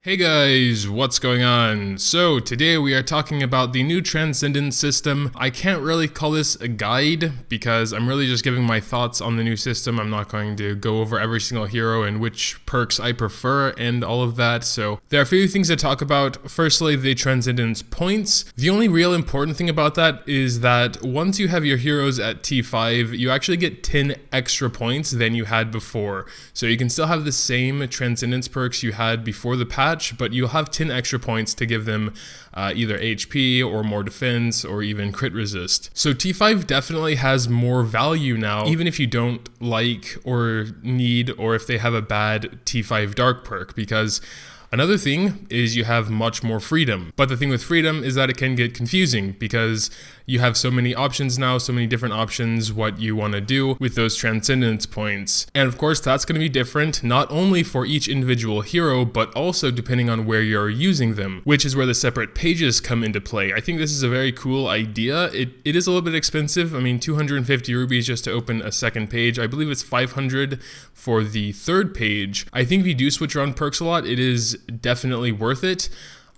Hey guys, what's going on? So today we are talking about the new Transcendence system. I can't really call this a guide because I'm really just giving my thoughts on the new system. I'm not going to go over every single hero and which perks I prefer and all of that. So there are a few things to talk about. Firstly, the Transcendence points. The only real important thing about that is that once you have your heroes at T5, you actually get 10 extra points than you had before. So you can still have the same Transcendence perks you had before the patch, but you'll have 10 extra points to give them either HP or more defense or even crit resist. So T5 definitely has more value now, even if you don't like or need, or if they have a bad T5 dark perk, because another thing is you have much more freedom. But the thing with freedom is that it can get confusing because you have so many options now, so many different options what you want to do with those Transcendence points. And of course that's going to be different not only for each individual hero, but also depending on where you're using them, which is where the separate pages come into play. I think this is a very cool idea. It is a little bit expensive. I mean, 250 rubies just to open a second page. I believe it's 500 for the third page. I think if you do switch around perks a lot, it is definitely worth it.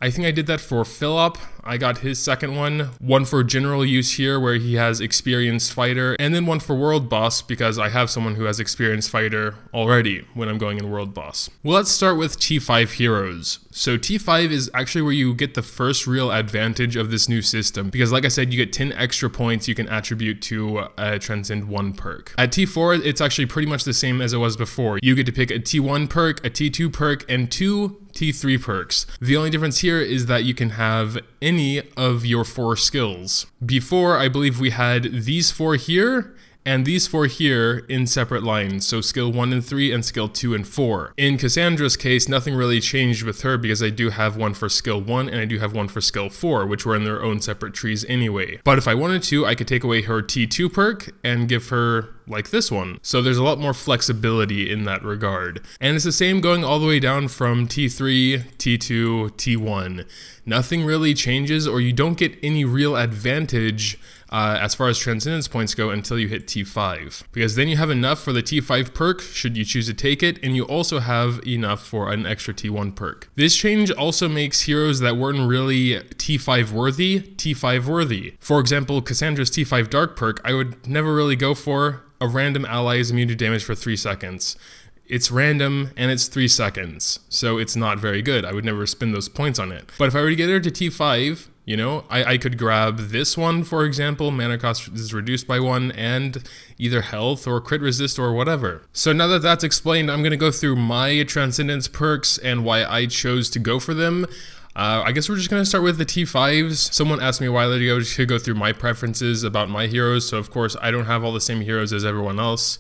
I think I did that for Philip. I got his second one for general use here where he has experienced fighter, and then one for world boss because I have someone who has experienced fighter already when I'm going in world boss. Well, let's start with T5 heroes. So T5 is actually where you get the first real advantage of this new system because like I said, you get 10 extra points you can attribute to a Transcend 1 perk. At T4, it's actually pretty much the same as it was before. You get to pick a T1 perk, a T2 perk, and 2 T3 perks. The only difference here is that you can have any of your 4 skills. Before, I believe we had these 4 here and these 4 here in separate lines, so skill 1 and 3 and skill 2 and 4. In Cassandra's case, nothing really changed with her because I do have one for skill 1 and I do have one for skill 4, which were in their own separate trees anyway. But if I wanted to, I could take away her T2 perk and give her like this one. So there's a lot more flexibility in that regard. And it's the same going all the way down from T3, T2, T1. Nothing really changes, or you don't get any real advantage as far as Transcendence points go until you hit T5. Because then you have enough for the T5 perk, should you choose to take it, and you also have enough for an extra T1 perk. This change also makes heroes that weren't really T5 worthy. For example, Cassandra's T5 dark perk, I would never really go for. A random ally is immune to damage for 3 seconds. It's random and it's 3 seconds, so it's not very good. I would never spend those points on it. But if I were to get her to T5, you know, I could grab this one, for example. Mana cost is reduced by 1 and either health or crit resist or whatever. So now that that's explained, I'm going to go through my Transcendence perks and why I chose to go for them. I guess we're just going to start with the T5s. Someone asked me a while ago to go through my preferences about my heroes. So of course I don't have all the same heroes as everyone else.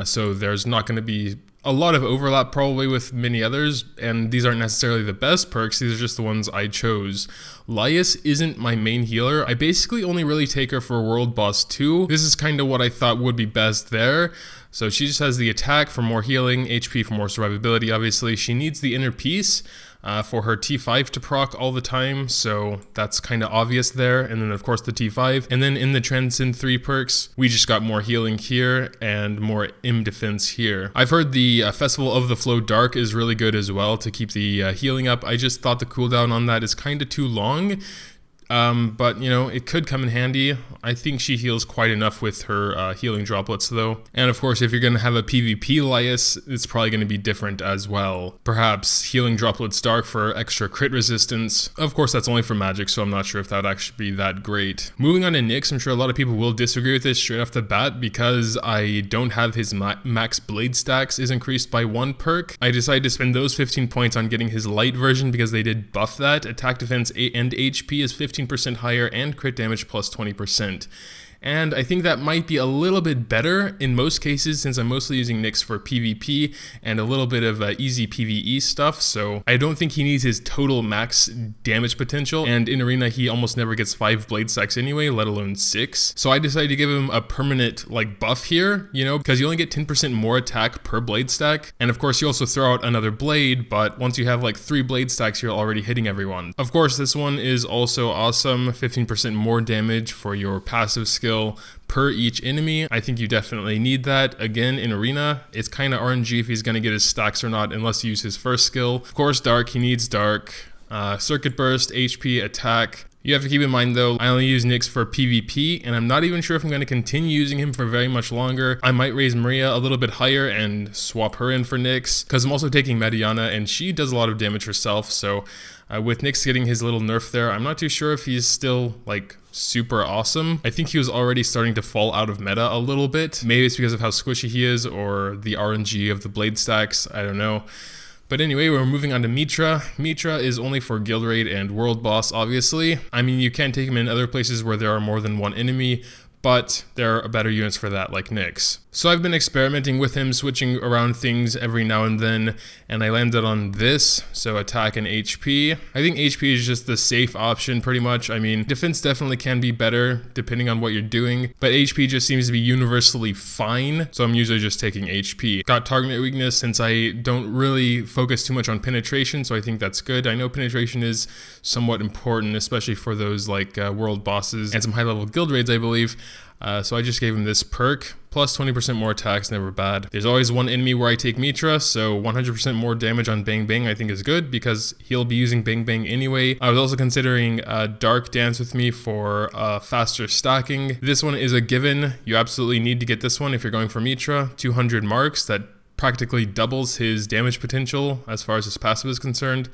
So there's not going to be a lot of overlap probably with many others, and these aren't necessarily the best perks, these are just the ones I chose. Laius isn't my main healer. I basically only really take her for World Boss 2. This is kind of what I thought would be best there. So she just has the attack for more healing, HP for more survivability obviously. She needs the inner peace for her T5 to proc all the time, so that's kind of obvious there. And then of course the T5. And then in the Transcend 3 perks, we just got more healing here and more M defense here. I've heard the Festival of the Flow Dark is really good as well to keep the healing up. I just thought the cooldown on that is kind of too long. But you know, it could come in handy. I think she heals quite enough with her healing droplets though. And of course, if you're going to have a PvP Laius, it's probably going to be different as well. Perhaps healing droplets dark for extra crit resistance. Of course, that's only for magic, so I'm not sure if that would actually be that great. Moving on to Nyx, I'm sure a lot of people will disagree with this straight off the bat because I don't have his max blade stacks is increased by 1 perk. I decided to spend those 15 points on getting his light version because they did buff that. Attack defense and HP is 15% higher and crit damage plus 20%. And I think that might be a little bit better in most cases since I'm mostly using Nyx for PvP and a little bit of easy PvE stuff, so I don't think he needs his total max damage potential, and in Arena he almost never gets 5 blade stacks anyway, let alone 6. So I decided to give him a permanent like buff here, you know, because you only get 10% more attack per blade stack, and of course you also throw out another blade, but once you have like 3 blade stacks you're already hitting everyone. Of course this one is also awesome, 15% more damage for your passive skill skill per each enemy. I think you definitely need that. Again, in Arena, it's kind of RNG if he's going to get his stacks or not unless you use his first skill. Of course, Dark, he needs Dark. Circuit Burst, HP, Attack. You have to keep in mind though, I only use Nyx for PvP, and I'm not even sure if I'm going to continue using him for very much longer. I might raise Maria a little bit higher and swap her in for Nyx, because I'm also taking Mediana, and she does a lot of damage herself, so with Nyx getting his little nerf there, I'm not too sure if he's still, like, super awesome. I think he was already starting to fall out of meta a little bit. Maybe it's because of how squishy he is, or the RNG of the blade stacks, I don't know. But anyway, we're moving on to Mitra. Mitra is only for guild raid and world boss, obviously. I mean, you can take him in other places where there are more than one enemy, but there are better units for that, like Nyx. So I've been experimenting with him, switching around things every now and then, and I landed on this, so attack and HP. I think HP is just the safe option pretty much. I mean, defense definitely can be better depending on what you're doing, but HP just seems to be universally fine, so I'm usually just taking HP. Got target weakness since I don't really focus too much on penetration, so I think that's good. I know penetration is somewhat important, especially for those like world bosses and some high level guild raids, I believe. So I just gave him this perk, plus 20% more attacks, never bad. There's always one enemy where I take Mitra, so 100% more damage on Bang Bang I think is good, because he'll be using Bang Bang anyway. I was also considering Dark Dance with me for faster stacking. This one is a given. You absolutely need to get this one if you're going for Mitra. 200 marks, that practically doubles his damage potential as far as his passive is concerned.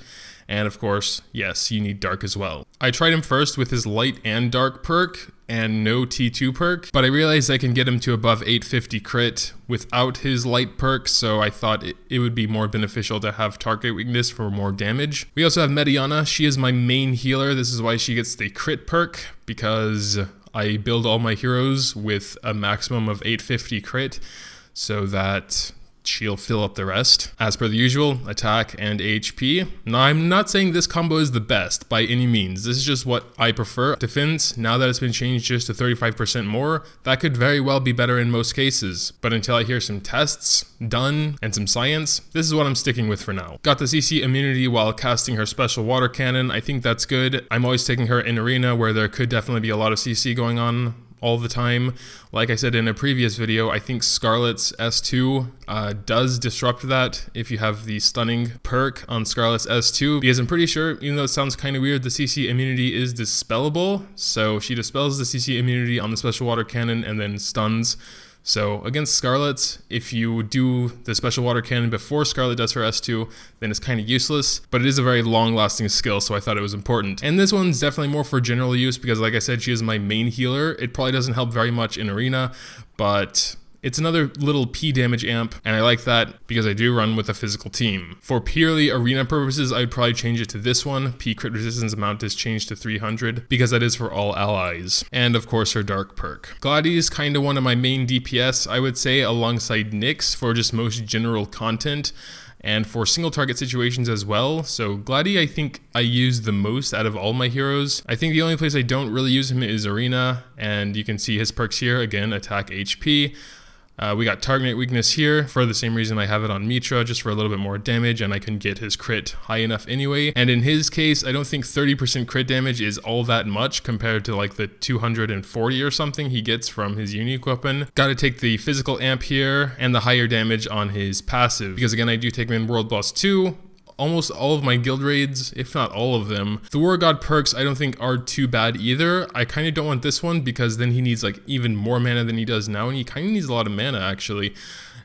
And of course, yes, you need Dark as well. I tried him first with his Light and Dark perk and no T2 perk, but I realized I can get him to above 850 crit without his Light perk, so I thought it would be more beneficial to have target weakness for more damage. We also have Mediana. She is my main healer. This is why she gets the crit perk, because I build all my heroes with a maximum of 850 crit, so that she'll fill up the rest. As per the usual, attack and HP. Now, I'm not saying this combo is the best by any means. This is just what I prefer. Defense, now that it's been changed just to 35% more, that could very well be better in most cases. But until I hear some tests done and some science, this is what I'm sticking with for now. Got the CC immunity while casting her special water cannon. I think that's good. I'm always taking her in arena where there could definitely be a lot of CC going on all the time. Like I said in a previous video, I think Scarlett's S2 does disrupt that if you have the stunning perk on Scarlett's S2, because I'm pretty sure, even though it sounds kind of weird, the CC immunity is dispellable, so she dispels the CC immunity on the special water cannon and then stuns. So against Scarlett, if you do the special water cannon before Scarlett does her S2, then it's kind of useless, but it is a very long-lasting skill, so I thought it was important. And this one's definitely more for general use because, like I said, she is my main healer. It probably doesn't help very much in arena, but it's another little P damage amp, and I like that because I do run with a physical team. For purely arena purposes, I would probably change it to this one. P crit resistance amount is changed to 300 because that is for all allies. And of course her Dark perk. Gladi is kind of one of my main DPS, I would say, alongside Nyx for just most general content and for single target situations as well. So Gladi I think I use the most out of all my heroes. I think the only place I don't really use him is arena, and you can see his perks here, again, attack, HP. We got target weakness here for the same reason I have it on Mitra, just for a little bit more damage, and I can get his crit high enough anyway. And in his case, I don't think 30% crit damage is all that much compared to like the 240 or something he gets from his unique weapon. Got to take the physical amp here and the higher damage on his passive, because again, I do take him in World Boss 2. Almost all of my guild raids, if not all of them. The War God perks I don't think are too bad either. I kind of don't want this one because then he needs like even more mana than he does now, and he kind of needs a lot of mana actually.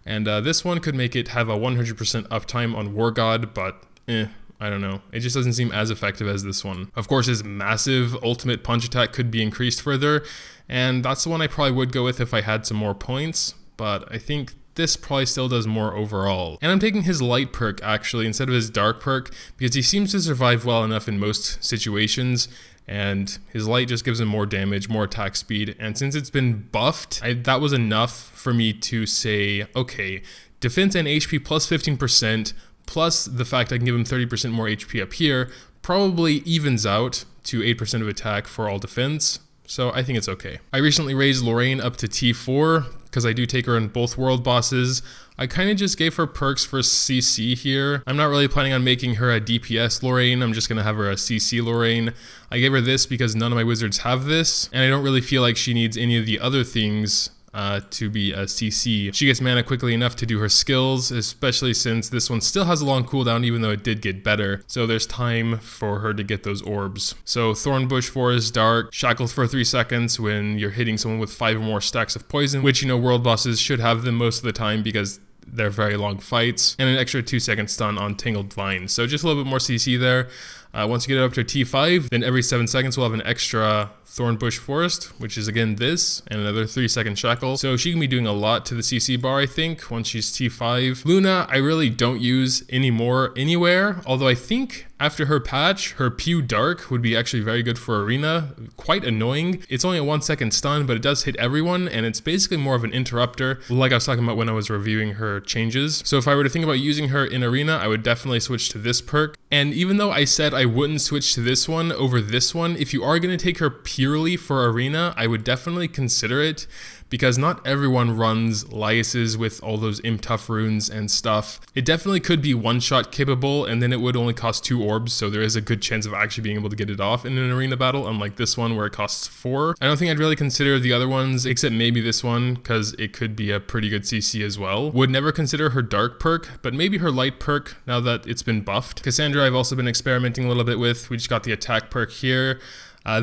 And this one could make it have a 100% uptime on War God, but I don't know. It just doesn't seem as effective as this one. Of course, his massive ultimate punch attack could be increased further, and that's the one I probably would go with if I had some more points, but I think this probably still does more overall. And I'm taking his Light perk actually instead of his Dark perk because he seems to survive well enough in most situations, and his Light just gives him more damage, more attack speed, and since it's been buffed, that was enough for me to say, okay, defense and HP plus 15%, plus the fact I can give him 30% more HP up here, probably evens out to 8% of attack for all defense. So I think it's okay. I recently raised Lorraine up to T4 because I do take her in both world bosses. I kind of just gave her perks for CC here. I'm not really planning on making her a DPS Lorraine. I'm just going to have her a CC Lorraine. I gave her this because none of my wizards have this, and I don't really feel like she needs any of the other things to be a CC. She gets mana quickly enough to do her skills, especially since this one still has a long cooldown even though it did get better. So there's time for her to get those orbs. So Thornbush Forest Dark, Shackled for 3 seconds when you're hitting someone with 5 or more stacks of poison, which, you know, world bosses should have them most of the time because they're very long fights, and an extra 2-second stun on Tangled Vine. So just a little bit more CC there. Once you get it up to T5, then every 7 seconds we'll have an extra Thornbush Forest, which is again this, and another 3-second shackle. So she can be doing a lot to the CC bar, I think, once she's T5. Luna, I really don't use anymore anywhere, although I think after her patch, her Pew Dark would be actually very good for Arena. Quite annoying. It's only a 1-second stun, but it does hit everyone, and it's basically more of an interrupter, like I was talking about when I was reviewing her changes. So if I were to think about using her in Arena, I would definitely switch to this perk. And even though I said I wouldn't switch to this one over this one, if you are going to take her purely for Arena, I would definitely consider it, because not everyone runs Laises with all those Imp Tough runes and stuff. It definitely could be one-shot capable, and then it would only cost 2 orbs, so there is a good chance of actually being able to get it off in an arena battle, unlike this one where it costs 4. I don't think I'd really consider the other ones, except maybe this one, because it could be a pretty good CC as well. Would never consider her Dark perk, but maybe her Light perk now that it's been buffed. Cassandra I've also been experimenting a little bit with. We just got the Attack perk here.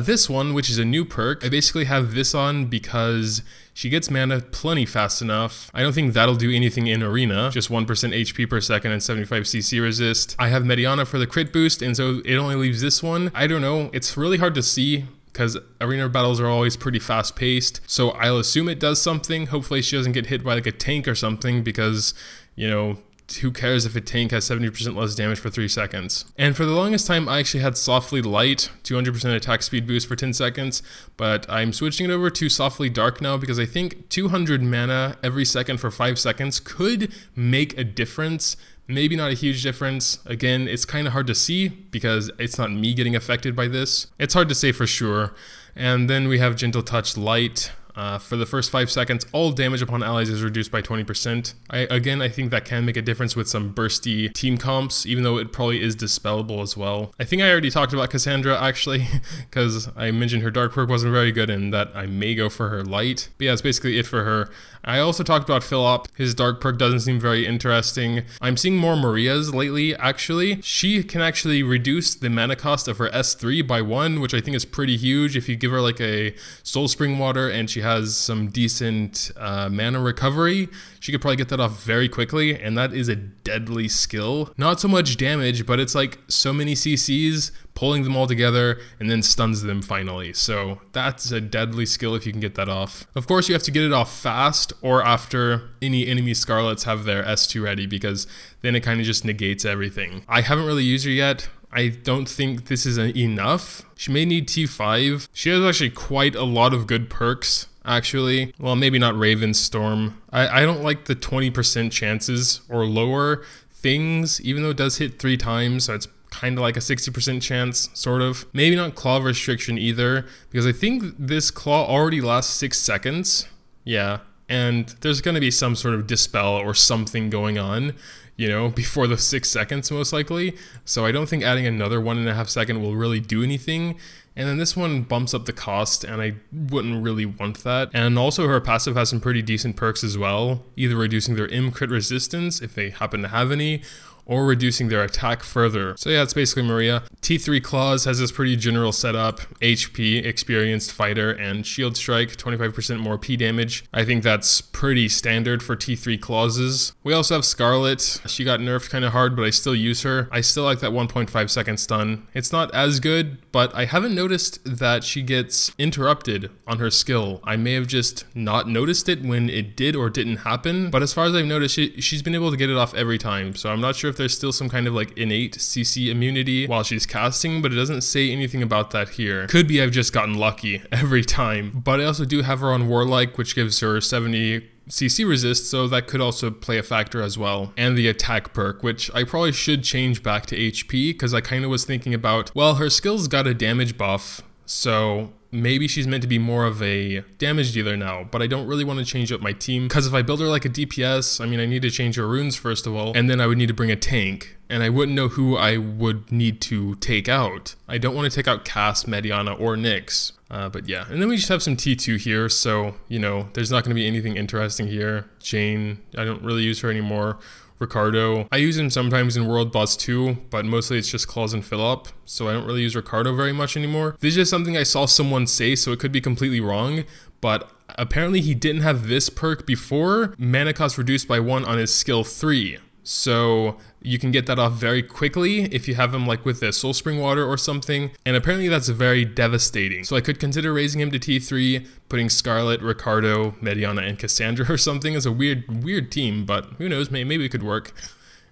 This one, which is a new perk, I basically have this on because she gets mana plenty fast enough. I don't think that'll do anything in Arena, just 1% HP per second and 75 CC resist. I have Mediana for the crit boost, and so it only leaves this one. I don't know, it's really hard to see because arena battles are always pretty fast paced, so I'll assume it does something. Hopefully she doesn't get hit by like a tank or something, because, you know, who cares if a tank has 70% less damage for 3 seconds. And for the longest time, I actually had Softly Light, 200% attack speed boost for 10 seconds, but I'm switching it over to Softly Dark now because I think 200 mana every second for 5 seconds could make a difference. Maybe not a huge difference. Again, it's kind of hard to see because it's not me getting affected by this. It's hard to say for sure. And then we have Gentle Touch Light. For the first 5 seconds, all damage upon allies is reduced by 20%. I think that can make a difference with some bursty team comps, even though it probably is dispellable as well. I think I already talked about Cassandra, actually, because I mentioned her Dark perk wasn't very good and that I may go for her Light. But yeah, that's basically it for her. I also talked about Philop. His Dark perk doesn't seem very interesting. I'm seeing more Marias lately, actually. She can actually reduce the mana cost of her S3 by 1, which I think is pretty huge. If you give her like a Soul Spring Water and she has some decent mana recovery, she could probably get that off very quickly, and that is a deadly skill. Not so much damage, but it's like so many CCs, pulling them all together, and then stuns them finally. So that's a deadly skill if you can get that off. Of course, you have to get it off fast or after any enemy Scarlets have their S2 ready, because then it kind of just negates everything. I haven't really used her yet. I don't think this is enough. She may need T5. She has actually quite a lot of good perks, actually. Well, maybe not Raven's Storm. I don't like the 20% chances or lower things, even though it does hit 3 times, so it's kind of like a 60% chance, sort of. Maybe not Claw Restriction either, because I think this Claw already lasts 6 seconds. Yeah, and there's going to be some sort of dispel or something going on, you know, before the 6 seconds most likely. So I don't think adding another 1.5 second will really do anything. And then this one bumps up the cost, and I wouldn't really want that. And also her passive has some pretty decent perks as well, either reducing their Im crit resistance if they happen to have any, or reducing their attack further. So yeah, it's basically Maria. T3 Claws has this pretty general setup: HP, experienced fighter, and shield strike, 25% more P damage. I think that's pretty standard for T3 Clauses. We also have Scarlett. She got nerfed kind of hard, but I still use her. I still like that 1.5 second stun. It's not as good, but I haven't noticed that she gets interrupted on her skill. I may have just not noticed it when it did or didn't happen, but as far as I've noticed, she's been able to get it off every time. So I'm not sure if there's still some kind of like innate CC immunity while she's casting, but it doesn't say anything about that here. Could be I've just gotten lucky every time. But I also do have her on Warlike, which gives her 70 CC resist, so that could also play a factor as well. And the attack perk, which I probably should change back to HP, because I kind of was thinking about, well, her skills got a damage buff, so maybe she's meant to be more of a damage dealer now, but I don't really want to change up my team, because if I build her like a DPS, I mean, I need to change her runes first of all, and then I would need to bring a tank, and I wouldn't know who I would need to take out. I don't want to take out Cass, Mediana, or Nyx. But yeah, and then we just have some T2 here, so, you know, there's not going to be anything interesting here. Jane, I don't really use her anymore. Ricardo, I use him sometimes in World Boss 2, but mostly it's just claws and fill up, so I don't really use Ricardo very much anymore. This is just something I saw someone say, so it could be completely wrong, but apparently he didn't have this perk before. Mana cost reduced by 1 on his skill 3. So you can get that off very quickly if you have him like with a Soul Spring Water or something, and apparently that's very devastating. So I could consider raising him to T3, putting Scarlett, Ricardo, Mediana, and Cassandra or something as a weird team, but who knows, maybe it could work.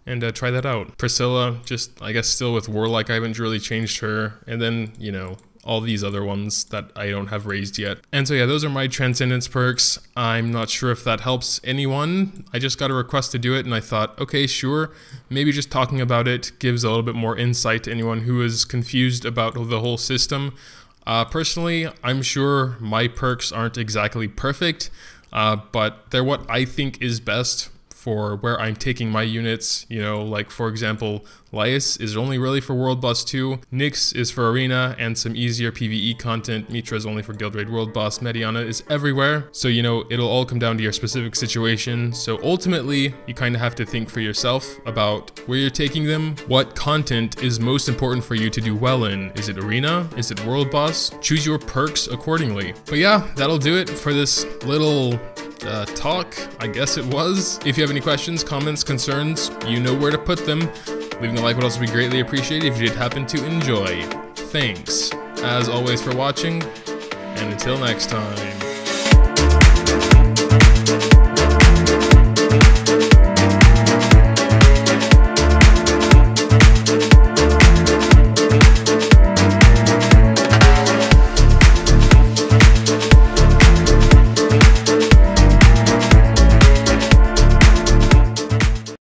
And try that out. Priscilla, just I guess still with Warlike, I haven't really changed her, and then, you know, all these other ones that I don't have raised yet. And so yeah, those are my Transcendence perks. I'm not sure if that helps anyone. I just got a request to do it and I thought, okay, sure. Maybe just talking about it gives a little bit more insight to anyone who is confused about the whole system. Personally, I'm sure my perks aren't exactly perfect, but they're what I think is best for where I'm taking my units. You know, like for example, Laius is only really for World Boss 2, Nyx is for Arena and some easier PvE content, Mitra is only for Guild Raid World Boss, Mediana is everywhere. So, you know, it'll all come down to your specific situation. So ultimately, you kind of have to think for yourself about where you're taking them, what content is most important for you to do well in. Is it Arena? Is it World Boss? Choose your perks accordingly. But yeah, that'll do it for this little talk, I guess it was. If you have any questions, comments, concerns, you know where to put them. Leaving a like would also be greatly appreciated if you did happen to enjoy. Thanks, as always, for watching, and until next time.